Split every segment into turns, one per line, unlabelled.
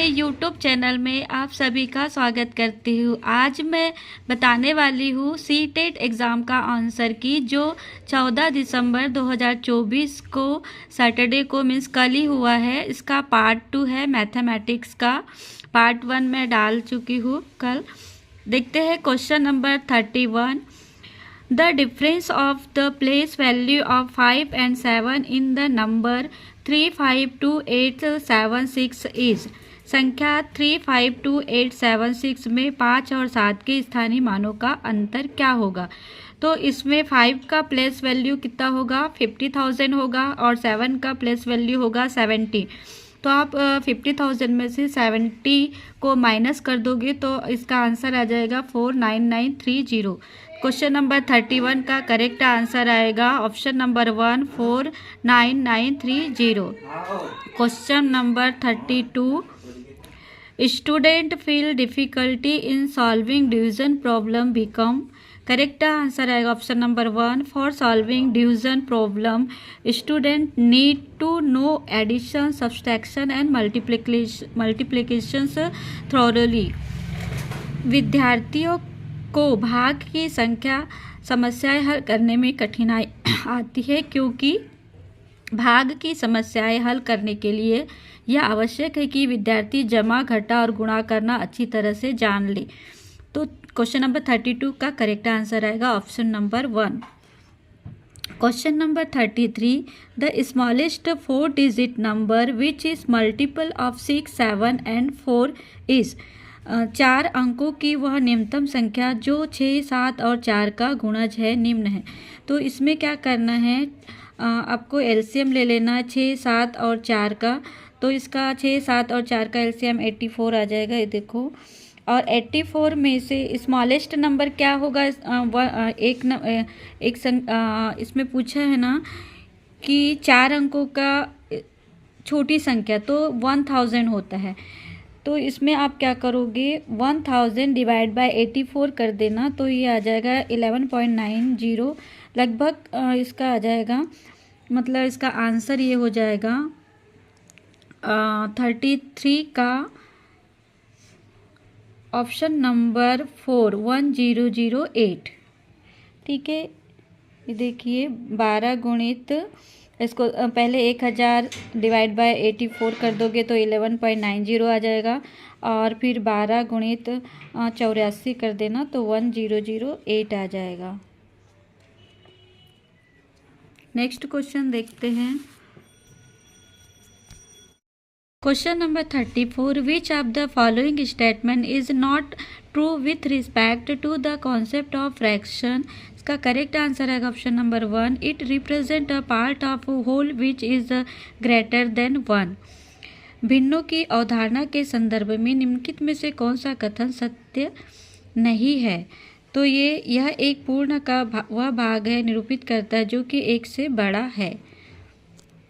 मेरे YouTube channel में आप सभी का स्वागत करती हूँ। आज मैं बताने वाली हूँ सीटेट एग्ज़ाम का आंसर की, जो 14 दिसंबर 2024 को सैटरडे को मीन्स कल ही हुआ है। इसका पार्ट 2 है मैथमेटिक्स का। पार्ट 1 मैं डाल चुकी हूँ कल। देखते हैं question number 31। The difference of the place value of 5 and 7 in the number 352876 is। संख्या 352876 में 5 और 7 के स्थानीय मानों का अंतर क्या होगा। तो इसमें 5 का प्लेस वैल्यू कितना होगा, 50,000 होगा, और 7 का प्लेस वैल्यू होगा 70। तो आप 50,000 में से 70 को माइनस कर दोगे तो इसका आंसर आ जाएगा 49930। क्वेश्चन नंबर 31 का करेक्ट आंसर आएगा option number 1 49930। Question number 32। Student feel difficulty in solving division problem become. Correct answer आएगा option number 1 for solving division problem student need to know addition, subtraction and multiplication thoroughly. विद्यार्थियों को भाग की संख्या समस्याएं हल करने में कठिनाई आती है, क्योंकि भाग की समस्याएं हल करने के लिए यह आवश्यक है कि विद्यार्थी जमा, घटा और गुणा करना अच्छी तरह से जान ले। तो क्वेश्चन नंबर 32 का करेक्ट आंसर आएगा option number 1। Question number 33। The smallest 4 digit number which is multiple of 6, 7 and 4 is. 4 अंकों की वह निम्नतम संख्या जो 6, 7 और 4 का गुणज है निम्न है। तो इसमें क्या करना है, आपको एलसीएम ले लेना 6, 7 और 4 का। तो इसका 6, 7 और 4 का एलसीएम 84 आ जाएगा, ये देखो। और 84 में से स्मॉलेस्ट नंबर क्या होगा, इसमें पूछा है ना कि 4 अंकों का छोटी संख्या तो 1000 होता है। तो इसमें आप क्या करोगे, 1000 डिवाइड बाय 84 कर देना, तो ये आ जाएगा 11.90 लगभग। इसका आ जाएगा, मतलब इसका आंसर ये हो जाएगा 33 का ऑप्शन नंबर 4 1008। ठीक है, ये देखिए 12 गुणित, इसको पहले 1000 डिवाइड बाय 84 कर दोगे तो 11.90 आ जाएगा, और फिर 12 गुणित 84 कर देना तो 1008 आ जाएगा। नेक्स्ट क्वेश्चन देखते हैं। Question number 34। Which of the following statement is not true with respect to the concept of fraction. इसका करेक्ट आंसर है option number 1 it represent a part of whole which is greater than 1। भिन्नों की अवधारणा के संदर्भ में निम्नलिखित में से कौन सा कथन सत्य नहीं है। तो यह एक पूर्ण का वह भाग है, निरूपित करता है जो कि एक से बड़ा है।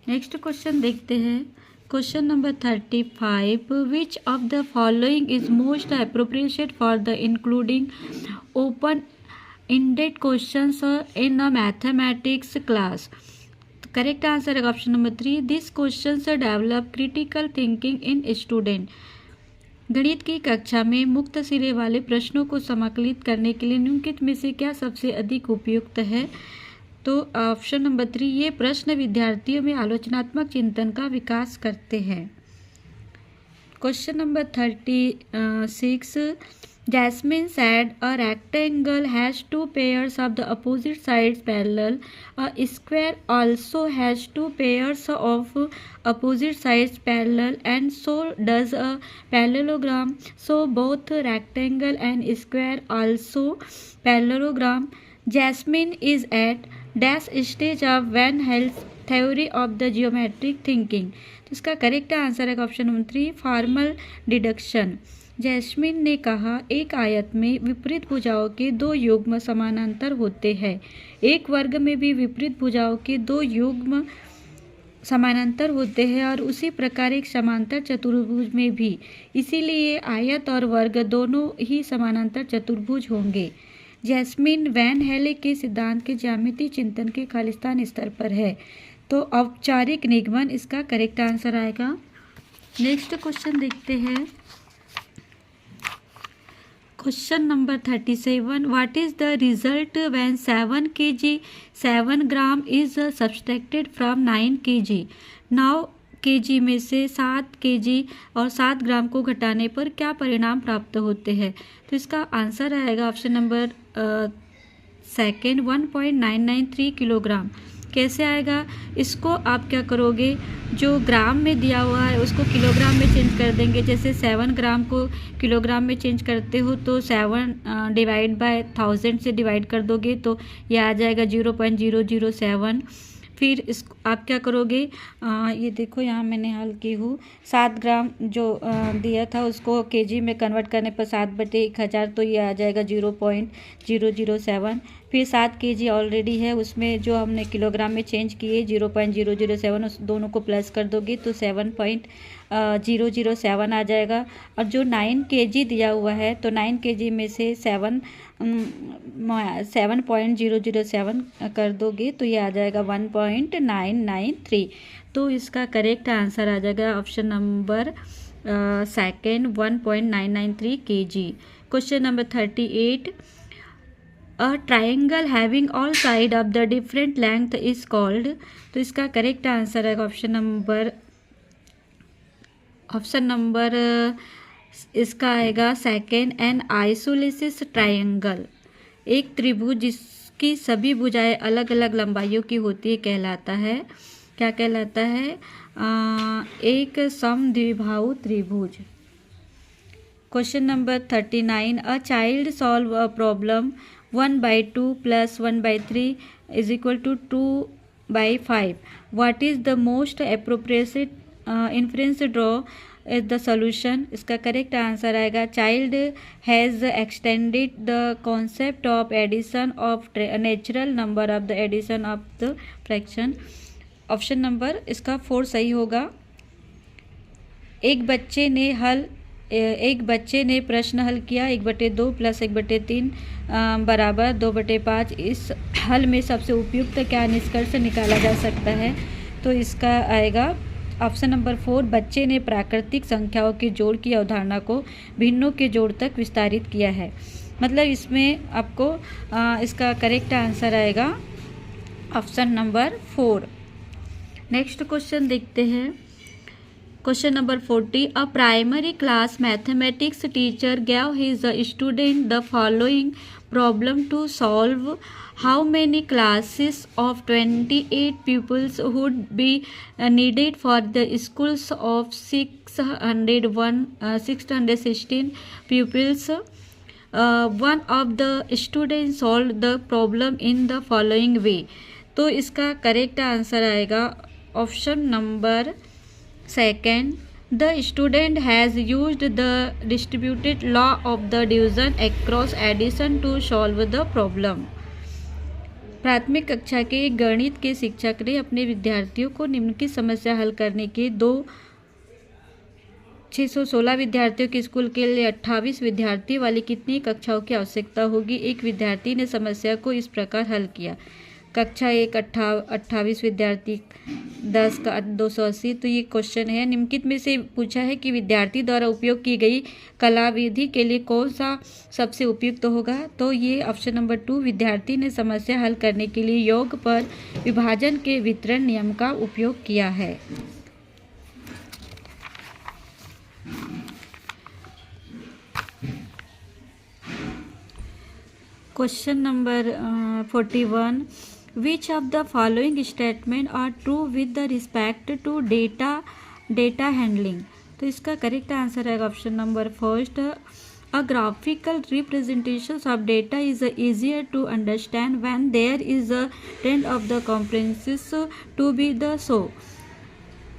नेक्स्ट क्वेश्चन देखते हैं। Question number 35। Which of the following is most appropriate for the including open ended questions in a mathematics class। Correct answer है option number 3 this questions develop critical thinking in student. गणित की कक्षा में मुक्त सिरे वाले प्रश्नों को समाकलित करने के लिए निम्नलिखित में से क्या सबसे अधिक उपयुक्त है। तो ऑप्शन नंबर 3 ये प्रश्न विद्यार्थियों में आलोचनात्मक चिंतन का विकास करते हैं। Question number 36। Jasmine said a rectangle has 2 pairs of the opposite sides parallel. A square also has 2 pairs of opposite sides parallel, and so does a parallelogram. So both rectangle and square also parallelogram. Jasmine is at dash stage of Van Hel's theory of the geometric thinking। तो इसका correct answer है option number 3 formal deduction. Jasmine ने कहा एक आयत में विपरीत भुजाओं के 2 युग्म समानांतर होते हैं। एक वर्ग में भी विपरीत भुजाओं के 2 युग्म समानांतर होते हैं, और उसी प्रकार एक समांतर चतुर्भुज में भी। इसीलिए आयत और वर्ग दोनों ही समानांतर चतुर्भुज होंगे। जैस्मिन वैन हेले के सिद्धांत के ज्यामितीय चिंतन के खालिस्तान स्तर पर है। तो औपचारिक निगमन इसका करेक्ट आंसर आएगा। नेक्स्ट क्वेश्चन देखते हैं। Question number 37, what is the result when 7 kg 7 gram is subtracted from 9 kg। 9 kg में से 7 kg और 7 ग्राम को घटाने पर क्या परिणाम प्राप्त होते हैं। तो इसका आंसर आएगा ऑप्शन नंबर सेकेंड 1.993 किलोग्राम। कैसे आएगा, इसको आप क्या करोगे, जो ग्राम में दिया हुआ है उसको किलोग्राम में चेंज कर देंगे। जैसे 7 ग्राम को किलोग्राम में चेंज करते हो तो 7 डिवाइड बाय 1000 से डिवाइड कर दोगे तो ये आ जाएगा 0.007। फिर इस आप क्या करोगे, ये देखो यहाँ मैंने हल की हूँ। 7 ग्राम जो दिया था उसको केजी में कन्वर्ट करने पर 7/1000 तो ये आ जाएगा 0.007। फिर 7 kg ऑलरेडी है, उसमें जो हमने किलोग्राम में चेंज किए 0.007, उस दोनों को प्लस कर दोगे तो 7.007 आ जाएगा। और जो 9 kg दिया हुआ है तो 9 kg में से 7.007 कर दोगे तो ये आ जाएगा 1.993। तो इसका करेक्ट आंसर आ जाएगा option number second 1.993 kg। Question number 38, a triangle having all side of the different length is called. तो इसका करेक्ट आंसर है ऑप्शन नंबर इसका आएगा सेकेंड एन आइसोलेसिस ट्राइंगल। एक त्रिभुज जिसकी सभी भुजाएं अलग अलग लंबाइयों की होती है कहलाता है, क्या कहलाता है, एक समद्विबाहु त्रिभुज। Question number 39, a child solve a problem 1/2 + 1/3 is equal to 2/5. What is the most appropriate inference draw is the solution? इसका करेक्ट आंसर आएगा child has extended the concept of addition of natural number of the addition of the fraction. Option number इसका 4 सही होगा। एक बच्चे ने प्रश्न हल किया 1/2 + 1/3 बराबर 2/5। इस हल में सबसे उपयुक्त क्या निष्कर्ष निकाला जा सकता है। तो इसका आएगा ऑप्शन नंबर 4, बच्चे ने प्राकृतिक संख्याओं के जोड़ की अवधारणा को भिन्नों के जोड़ तक विस्तारित किया है। मतलब इसमें आपको इसका करेक्ट आंसर आएगा ऑप्शन नंबर 4। नेक्स्ट क्वेश्चन देखते हैं। Question number 40, a primary class mathematics teacher gave his student the following problem to solve. How many classes of 28 pupils would be needed for the schools of 616 pupils? One of the students solved the problem in the following way. तो इसका correct answer आएगा option number second, the student has used the distributed law of the division across addition to solve the problem. प्राथमिक कक्षा के गणित के शिक्षक ने अपने विद्यार्थियों को निम्न की समस्या हल करने के 616 विद्यार्थियों के स्कूल के लिए 28 विद्यार्थी वाली कितनी कक्षाओं की आवश्यकता होगी। एक विद्यार्थी ने समस्या को इस प्रकार हल किया, कक्षा 1 28 विद्यार्थी, 10 का 280। तो ये क्वेश्चन है, निम्नलिखित में से पूछा है कि विद्यार्थी द्वारा उपयोग की गई कला विधि के लिए कौन सा सबसे उपयुक्त होगा। तो ये ऑप्शन नंबर 2, विद्यार्थी ने समस्या हल करने के लिए योग पर विभाजन के वितरण नियम का उपयोग किया है। Question number 41, which of the following statement are true with the respect to data handling। तो इसका करेक्ट आंसर है option number first, a graphical representation of data is easier to understand when there is a trend of the comprehensions to be the so।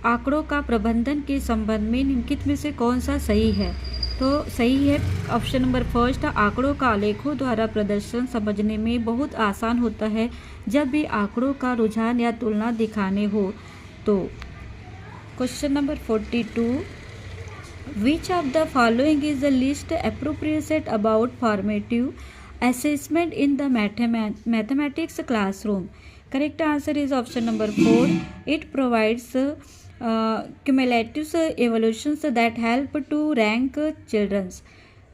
आंकड़ों का प्रबंधन के संबंध में निम्नलिखित में से कौन सा सही है। तो सही है ऑप्शन नंबर फर्स्ट, आंकड़ों का आलेखों द्वारा प्रदर्शन समझने में बहुत आसान होता है जब भी आंकड़ों का रुझान या तुलना दिखाने हो। तो question number 42, which of the following is the list appropriate about formative assessment in the mathematics classroom. Correct answer is option number 4, it provides cumulative evolutions that help to rank childrens.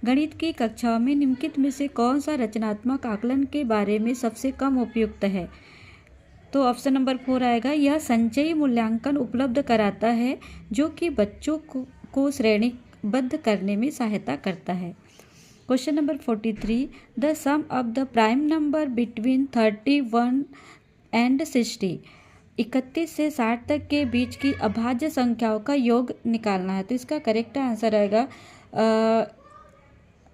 गणित की कक्षाओं में निम्नलिखित में से कौन सा रचनात्मक आकलन के बारे में सबसे कम उपयुक्त है? तो ऑप्शन नंबर 4 आएगा, यह संचयी मूल्यांकन उपलब्ध कराता है जो कि बच्चों को श्रेणीबद्ध करने में सहायता करता है। Question number 43, the sum of the prime number between 31 and 60, 31 से 60 तक के बीच की अभाज्य संख्याओं का योग निकालना है। तो इसका करेक्ट आंसर आएगा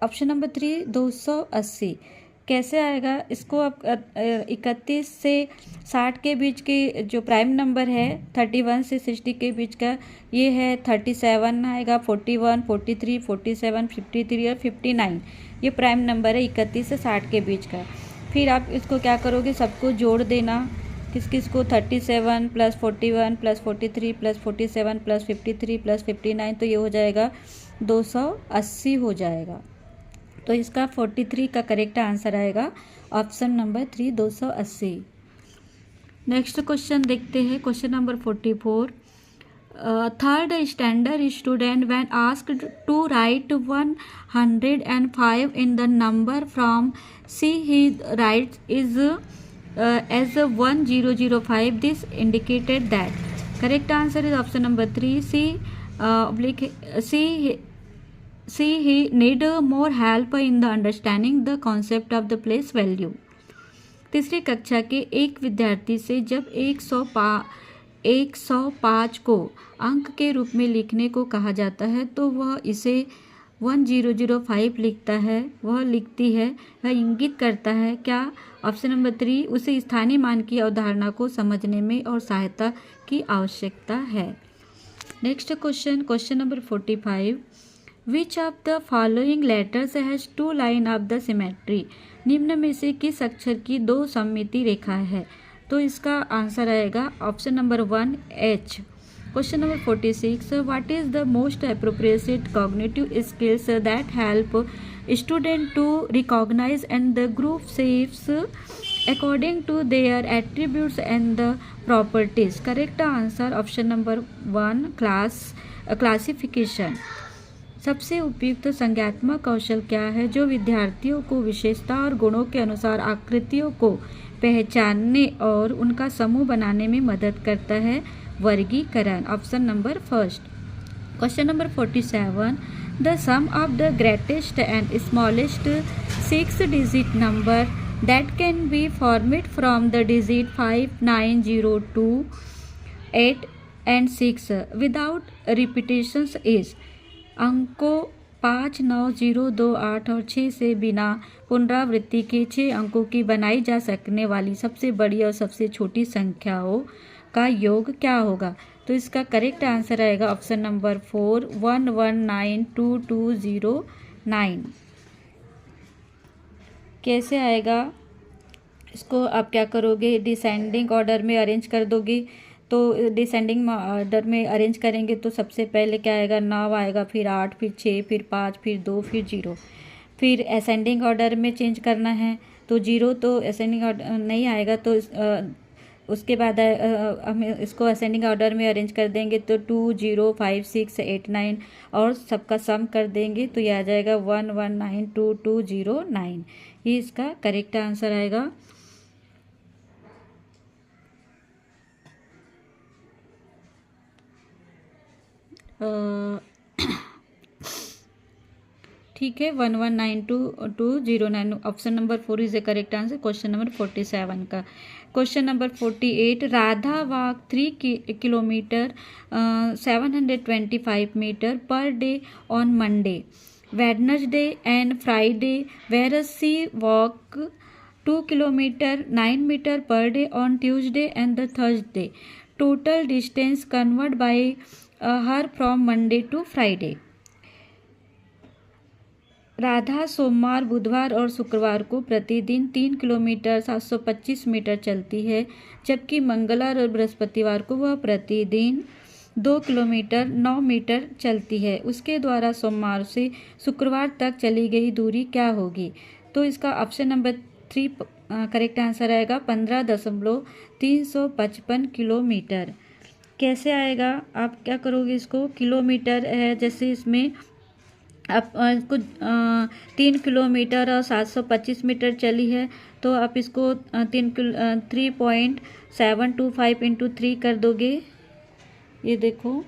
ऑप्शन नंबर 3, 280। कैसे आएगा? इसको आप 31 से 60 के बीच की जो प्राइम नंबर है 31 से 60 के बीच का, ये है 37 आएगा, 41, 43, 47, 53 और 59। ये प्राइम नंबर है 31 से 60 के बीच का। फिर आप इसको क्या करोगे, सबको जोड़ देना। किस किस को? 37 plus 41 plus 43 plus 47 plus 53 plus 59, तो ये हो जाएगा 280 हो जाएगा। तो इसका 43 का करेक्ट आंसर आएगा ऑप्शन नंबर 3, 280। नेक्स्ट क्वेश्चन देखते हैं, question number 44। Third standard student when asked to write 105 in the number from see he writes is as 1005, this indicated that. Correct answer is option number 3, C he need more help in the understanding the concept of the place value। तीसरी कक्षा के एक विद्यार्थी से जब 105 को अंक के रूप में लिखने को कहा जाता है तो वह इसे 1005 लिखता है, वह लिखती है। वह इंगित करता है क्या? ऑप्शन नंबर 3, उसे स्थानीय मान की अवधारणा को समझने में और सहायता की आवश्यकता है। Next question, question number 45। Which of the following letters has two line of the symmetry? निम्न में से किस अक्षर की दो सममिति रेखा है? तो इसका आंसर आएगा option number 1, H। Question number 46, What is the most appropriate cognitive skills that help student to recognize and the group shapes according to their attributes and the properties? Correct answer option number 1, classification। सबसे उपयुक्त संज्ञात्मक कौशल क्या है जो विद्यार्थियों को विशेषता और गुणों के अनुसार आकृतियों को पहचानने और उनका समूह बनाने में मदद करता है? वर्गीकरण option number 1। Question number 47, the sum of the greatest and smallest 6 digit number that can be formed from the digit 5, 9, 0, 2, 8 and 6 without repetitions is. अंकों 5, 9, 0, 2, 8 और 6 से बिना पुनरावृत्ति के 6 अंकों की बनाई जा सकने वाली सबसे बड़ी और सबसे छोटी संख्याओं का योग क्या होगा? तो इसका करेक्ट आंसर आएगा ऑप्शन नंबर 4, 11922209। कैसे आएगा? इसको आप क्या करोगे, डिसेंडिंग ऑर्डर में अरेंज कर दोगे। तो डिसेंडिंग ऑर्डर में अरेंज करेंगे तो सबसे पहले क्या आएगा, 9 आएगा, फिर 8, फिर 6, फिर 5, फिर 2, फिर 0। फिर असेंडिंग ऑर्डर में चेंज करना है तो 0 तो असेंडिंग ऑर्डर नहीं आएगा, तो उसके बाद हम इसको असेंडिंग ऑर्डर में अरेंज कर देंगे तो 2, 0, 5, 6, 8, 9 और सबका सम कर देंगे तो ये आ जाएगा 11922209। ये इसका करेक्ट आंसर आएगा। ठीक है, 11922209 option number 4 is a correct answer question number 47 का। Question number 48, Radha walk 3 kilometre 725 metre per day on Monday, Wednesday and Friday, whereas she walk 2 kilometer 9 meter per day on Tuesday and the Thursday. Total distance covered by her from Monday to Friday. Radha सोमवार, बुधवार और शुक्रवार को प्रतिदिन 3 kilometre 725 metre चलती है, जबकि मंगलवार और बृहस्पतिवार को वह प्रतिदिन 2 किलोमीटर 9 मीटर चलती है। उसके द्वारा सोमवार से शुक्रवार तक चली गई दूरी क्या होगी? तो इसका ऑप्शन नंबर 3 करेक्ट आंसर आएगा 15.355 किलोमीटर। कैसे आएगा, आप क्या करोगे, इसको किलोमीटर है, जैसे इसमें आप इसको 3 किलोमीटर और 725 मीटर चली है, तो आप इसको 3.725 इंटू 3 कर दोगे। ये देखो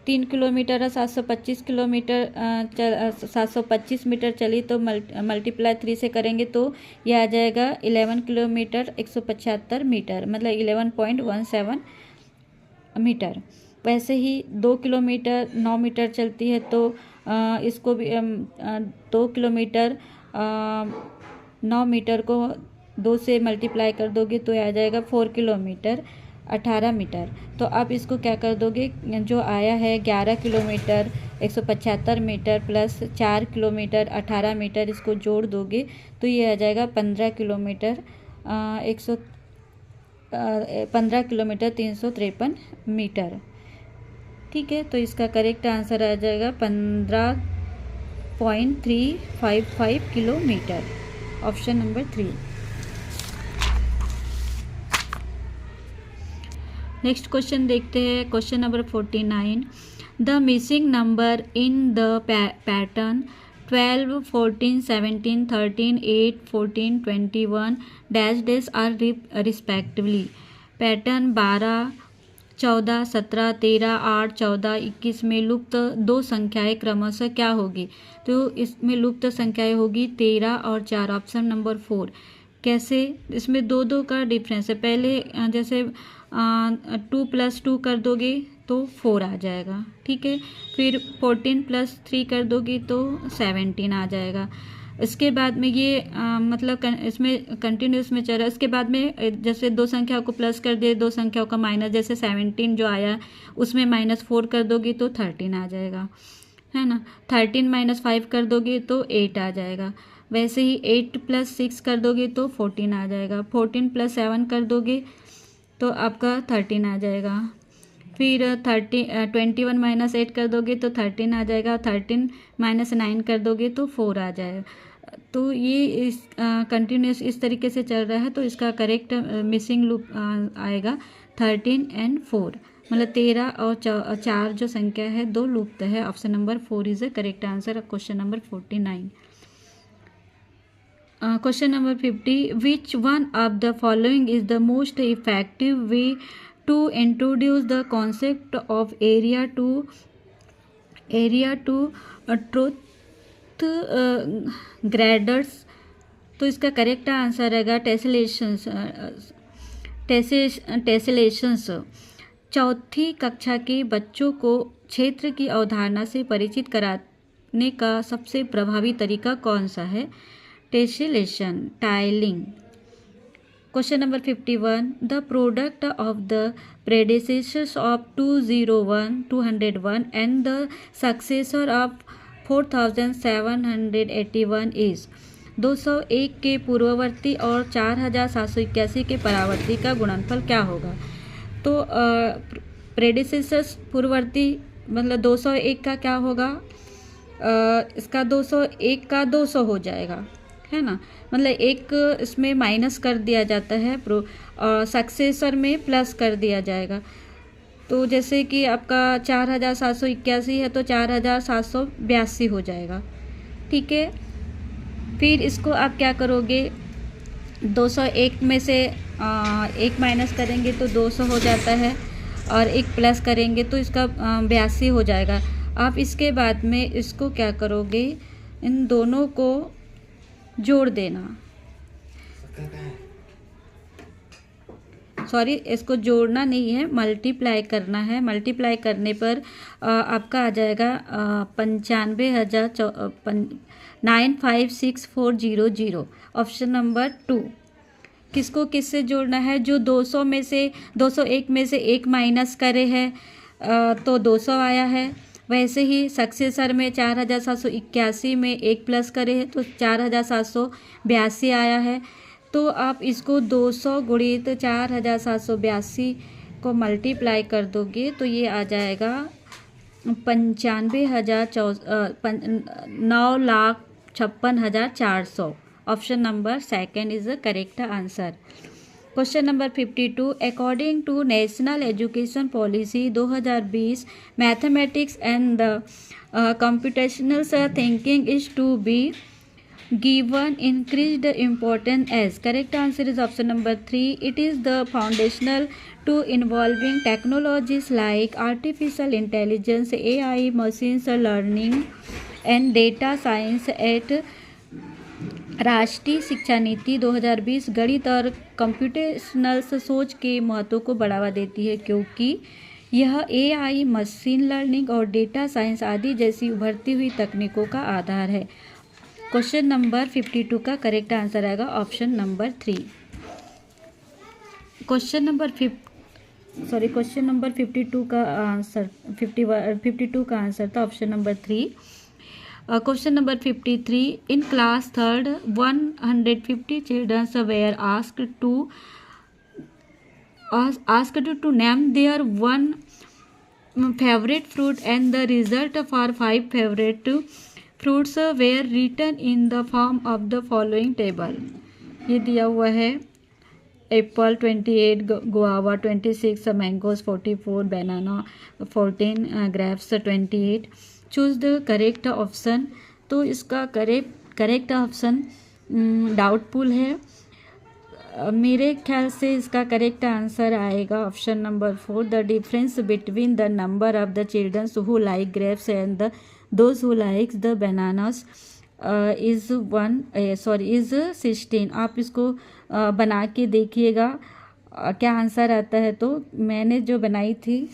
3 किलोमीटर और 725 मीटर चली, तो मल्टीप्लाई 3 से करेंगे तो ये आ जाएगा 11 किलोमीटर 175 मीटर, मतलब 11.17 मीटर। वैसे ही 2 किलोमीटर 9 मीटर चलती है, तो इसको भी 2 किलोमीटर 9 मीटर को 2 से मल्टीप्लाई कर दोगे तो आ जाएगा 4 किलोमीटर 18 मीटर। तो आप इसको क्या कर दोगे, जो आया है 11 kilometre 175 metre plus 4 kilometre 18 metre, इसको जोड़ दोगे तो ये आ जाएगा 15 किलोमीटर 353 मीटर। ठीक है, तो इसका करेक्ट आंसर आ जाएगा 15.355 kilometre, option number 3। Next question देखते हैं, question number 49। The missing number in the pattern 12, 14, 17, 13, 8, 14, 21 dash dash are respectively. Pattern 12, 14, 17, 13, 8, 14, 21 में लुप्त दो संख्याएं क्रमशः क्या होगी? तो इसमें लुप्त संख्याएं होगी 13 और 4, ऑप्शन नंबर 4। कैसे? इसमें दो दो का डिफरेंस है। पहले जैसे 2 + 2 कर दोगे तो 4 आ जाएगा, ठीक है। फिर 14 + 3 कर दोगे तो 17 आ जाएगा। इसके बाद में ये मतलब इसमें कंटिन्यूस में चल रहा है। इसके बाद में जैसे दो संख्याओं को प्लस कर दे, दो संख्याओं का माइनस, जैसे 17 जो आया उसमें -4 कर दोगे तो 13 आ जाएगा, है ना। 13 - 5 कर दोगे तो 8 आ जाएगा। वैसे ही 8 + 6 कर दोगे तो 14 आ जाएगा। 14 + 7 कर दोगे तो आपका 13 आ जाएगा। फिर 21 - 8 कर दोगे तो 13 आ जाएगा। 13 - 9 कर दोगे तो 4 आ जाएगा। तो ये इस कंटिन्यूस इस तरीके से चल रहा है, तो इसका करेक्ट मिसिंग लूप आएगा 13 और 4, मतलब 13 और 4 जो संख्या है दो लुप्त है। Option number 4 is the correct answer of question number 49। Question number 50. Which one of the following is the most effective way to introduce the concept of area to truth graders? तो इसका करेक्ट आंसर रहेगा टेसेलेशंस। चौथी कक्षा के बच्चों को क्षेत्र की अवधारणा से परिचित कराने का सबसे प्रभावी तरीका कौन सा है? Tessellation, tiling. Question number 51. The product of the predecessors of 201 and the successor of 4781 is 201 के पूर्ववर्ती और 4781 के परावर्ती का गुणनफल क्या होगा? तो प्रेडिसेसर्स पूर्ववर्ती मतलब 201 का क्या होगा? इसका 201 का 200 हो जाएगा, है ना। मतलब एक इसमें माइनस कर दिया जाता है, सक्सेसर में प्लस कर दिया जाएगा। तो जैसे कि आपका 4781 है तो 4782 हो जाएगा, ठीक है। फिर इसको आप क्या करोगे, 201 में से एक माइनस करेंगे तो 200 हो जाता है, और एक प्लस करेंगे तो इसका 82 हो जाएगा। आप इसके बाद में इसको क्या करोगे, इन दोनों को जोड़ देना, सॉरी इसको जोड़ना नहीं है, मल्टीप्लाई करना है। मल्टीप्लाई करने पर आपका आ जाएगा 95,956,400, ऑप्शन नंबर 2। किसको किससे जोड़ना है? जो 201 में से एक माइनस करे है तो 200 आया है। वैसे ही सक्सेसर में 4781 में एक प्लस करे है तो 4782 आया है। तो आप इसको 200 गुणित 4782 को मल्टीप्लाई कर दोगे तो ये आ जाएगा 9,56,400, option number 2 is the correct answer. Question number 52, according to national education policy 2020 mathematics and the computational thinking is to be given increased importance as. Correct answer is option number 3. It is the foundational to involving technologies like artificial intelligence, AI, machines learning and data science at राष्ट्रीय शिक्षा नीति 2020 गणित और computational सोच के महत्व को बढ़ावा देती है, क्योंकि यह एआई, मशीन लर्निंग और डेटा साइंस आदि जैसी उभरती हुई तकनीकों का आधार है। क्वेश्चन नंबर 52 का करेक्ट आंसर आएगा ऑप्शन नंबर 3। क्वेश्चन नंबर 52 का आंसर 52 का आंसर था option number 3। Question number 53, in class third 150 children were asked to name their one favorite fruit and the result for 5 favorite fruits were written in the form of the following table। ये दिया हुआ है Apple 28, guava 26, mangoes 44, banana 14, grapes 28। Choose the correct option. तो इसका correct option doubtful है। मेरे ख्याल से इसका करेक्ट आंसर आएगा option number 4। The difference between the number of the childrens who like grapes and those who likes the bananas is 16। आप इसको बना के देखिएगा क्या आंसर आता है। तो मैंने जो बनाई थी,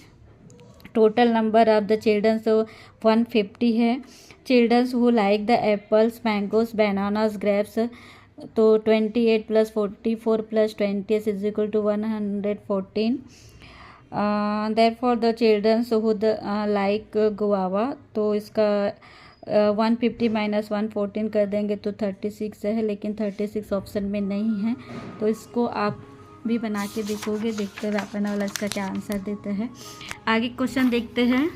total number of the childrens 150 है। Childrens who like the apples, mangoes, bananas, grapes, तो 28 + 44 + 20 is equal to 114। Therefore the childrens who like guava, तो इसका 150 - 114 कर देंगे तो 36 है, लेकिन 36 ऑप्शन में नहीं है। तो इसको आप भी बना के देखोगे, देखते हुए अपना वाला इसका क्या आंसर देता है। आगे क्वेश्चन देखते हैं।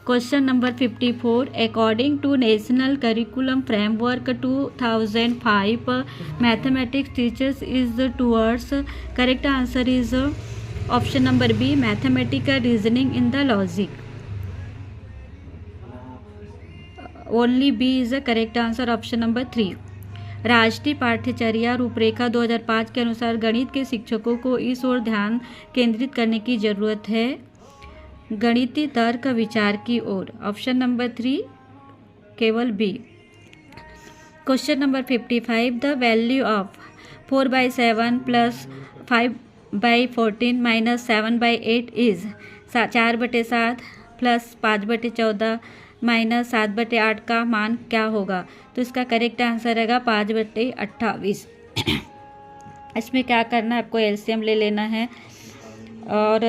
Question number 54, according to national curriculum framework 2005 mathematics teachers is towards. Correct answer is option number B, mathematical reasoning in the logic. Only B is the correct answer option number 3। राष्ट्रीय पाठ्यचर्या रूपरेखा 2005 के अनुसार गणित के शिक्षकों को इस ओर ध्यान केंद्रित करने की जरूरत है, गणितीय तर्क विचार की ओर। ऑप्शन नंबर 3 केवल B. Question number 55, the value of 4/7 + 5/14 - 7/8 is 4/7 + 5/14 - 7/8 का मान क्या होगा। तो इसका करेक्ट आंसर रहेगा 5/28। इसमें क्या करना है, आपको एलसीएम ले लेना है। और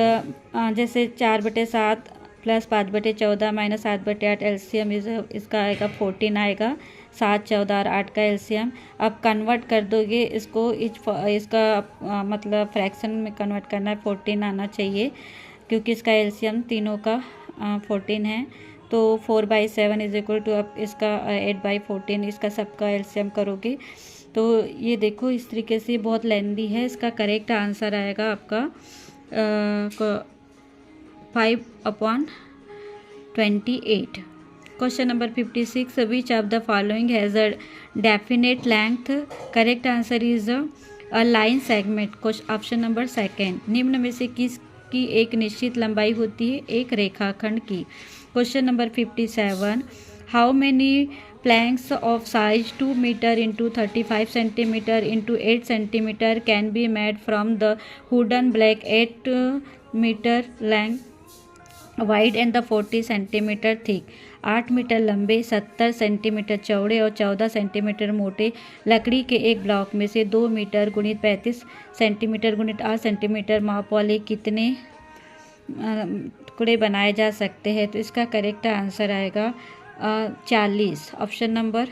जैसे 4/7 + 5/14 - 7/8 एलसीएम इसका आएगा 14 आएगा। 7, 14 और 8 का एलसीएम। अब कन्वर्ट कर दोगे इसको, इसका मतलब फ्रैक्शन में कन्वर्ट करना है, 14 आना चाहिए, क्योंकि इसका एलसीएम तीनों का 14 है। तो 4/7 इज इक्वल टू, अब इसका 8/14, इसका सबका एलसीएम करोगे तो ये देखो इस तरीके से बहुत लेंदी है। इसका करेक्ट आंसर आएगा आपका 5/28। Question number 56, which of the following has a definite length. Correct answer is a line segment. Option number 2। निम्न में से किसकी एक निश्चित लंबाई होती है, एक रेखाखंड की। Question number 57, how many planks of size 2 meter into 35 centimeter into 8 centimeter can be made from the wooden block 8 meter length wide and the 40 centimeter thick। 8 metre लंबे, 70 सेंटीमीटर चौड़े और 14 सेंटीमीटर मोटे लकड़ी के एक ब्लॉक में से 2 मीटर × 35 सेंटीमीटर × 8 सेंटीमीटर माप वाले कितने टुकड़े बनाए जा सकते हैं। तो इसका करेक्ट आंसर आएगा 40। Option number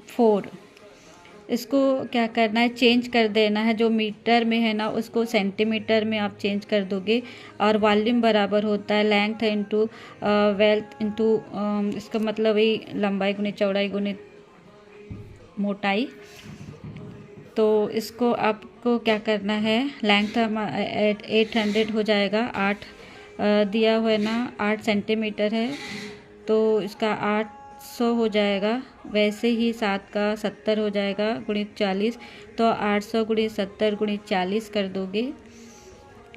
4। इसको क्या करना है, चेंज कर देना है। जो मीटर में है ना उसको सेंटीमीटर में आप चेंज कर दोगे। और वॉल्यूम बराबर होता है लेंथ इंटू वेल्थ इंटू, इसका मतलब ही लंबाई गुनी चौड़ाई गुनी मोटाई। तो इसको आपको क्या करना है, लेंथ 800 हो जाएगा, 8 दिया हुआ है ना, 8 सेंटीमीटर है तो इसका 800 हो जाएगा। वैसे ही 7 का 70 हो जाएगा गुणित 40, तो 800 गुणित 70 गुणित 40 कर दोगे,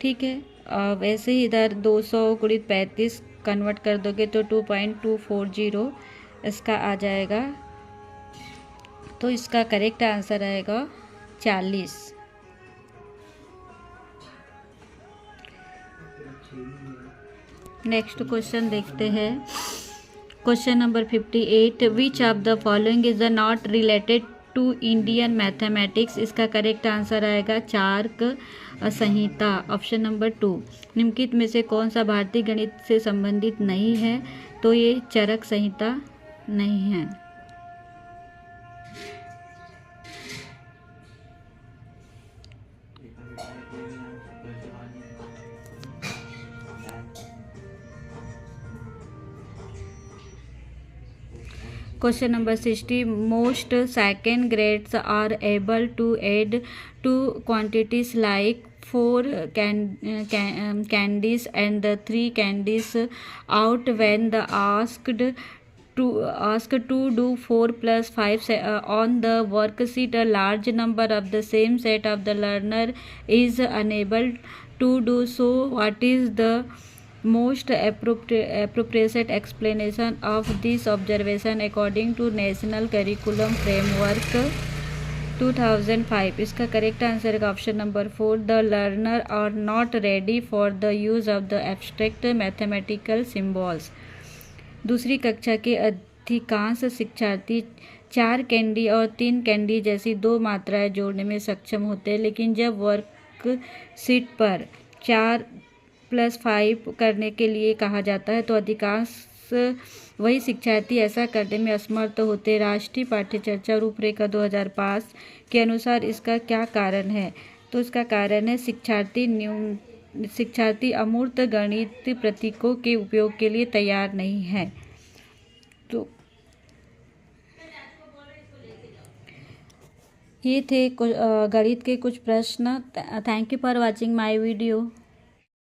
ठीक है। वैसे ही इधर 200 गुणित 35 कन्वर्ट कर दोगे तो 2.240 इसका आ जाएगा। तो इसका करेक्ट आंसर आएगा 40। नेक्स्ट क्वेश्चन देखते हैं। Question number 58, which of the following is not related to Indian mathematics. इसका करेक्ट आंसर आएगा चार्क संहिता, ऑप्शन नंबर 2। निम्नलिखित में से कौन सा भारतीय गणित से संबंधित नहीं है, तो ये चरक संहिता नहीं है। Question number 60, most second grades are able to add two quantities like 4 candies and 3 candies out when the asked to do 4 plus 5 on the worksheet. A large number of the same set of the learner is unable to do so. What is the most appropriate explanation of this observation according to National Curriculum Framework 2005? इसका correct answer है option number 4, the learner are not ready for the use of the abstract mathematical symbols. दूसरी कक्षा के अधिकांश शिक्षार्थी 4 candy और 3 candy जैसी 2 मात्राएं जोड़ने में सक्षम होते हैं, लेकिन जब वर्कशीट पर 4 + 5 करने के लिए कहा जाता है तो अधिकांश वही शिक्षार्थी ऐसा करने में असमर्थ होते। राष्ट्रीय पाठ्यचर्या रूपरेखा 2005 के अनुसार इसका क्या कारण है, तो इसका कारण है शिक्षार्थी अमूर्त गणित प्रतीकों के उपयोग के लिए तैयार नहीं है। तो ये थे गणित के कुछ प्रश्न। Thank you for watching my video.